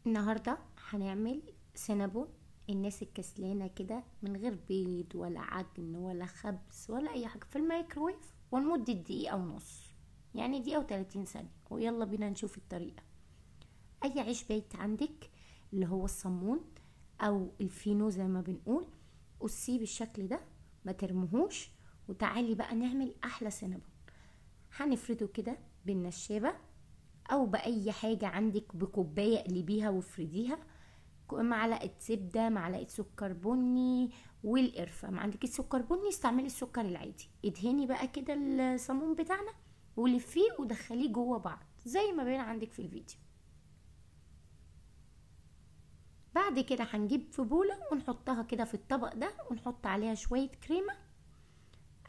النهاردة هنعمل سينابون. الناس الكسلانة كده من غير بيض ولا عجن ولا خبز ولا اي حاجة، في الميكروويف ولمدة دقيقة ونص، يعني دقيقة و30 ثانية. ويلا بينا نشوف الطريقة. اي عيش بايت عندك اللي هو الصمون او الفينو زي ما بنقول، قصيه بالشكل ده، ما ترموهوش. وتعالي بقى نعمل احلى سينابون. هنفرده كده بالنشابة او باي حاجة عندك، بكوباية اقلبيها وافرديها. معلقه زبده، معلقه سكر بني، والقرفه. ما عندك السكر بني استعملي السكر العادي. ادهني بقى كده الصابون بتاعنا ولفيه ودخليه جوه بعض زي ما باين عندك في الفيديو. بعد كده هنجيب في بوله ونحطها كده في الطبق ده ونحط عليها شويه كريمه.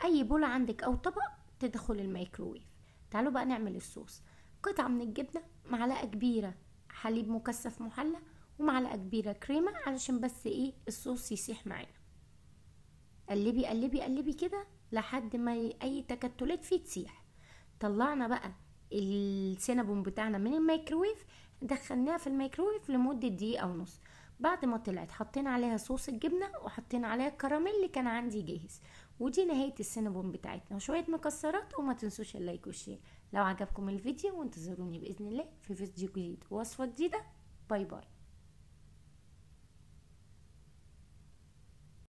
اي بوله عندك او طبق تدخل الميكروويف. تعالوا بقى نعمل الصوص. قطعه من الجبنه، معلقه كبيره حليب مكثف محلى، ومعلقه كبيره كريمه علشان بس ايه الصوص يسيح معانا. قلبي قلبي قلبي كده لحد ما اي تكتلات فيه تسيح. طلعنا بقى السينابون بتاعنا من الميكروويف، دخلناها في الميكروويف لمدة دقيقة ونص. بعد ما طلعت حطينا عليها صوص الجبنة وحطينا عليها الكراميل اللي كان عندي جاهز. ودي نهاية السينابون بتاعتنا وشوية مكسرات. وما تنسوش اللايك والشير لو عجبكم الفيديو، وانتظروني بإذن الله في فيديو جديد ووصفة جديدة. باي باي.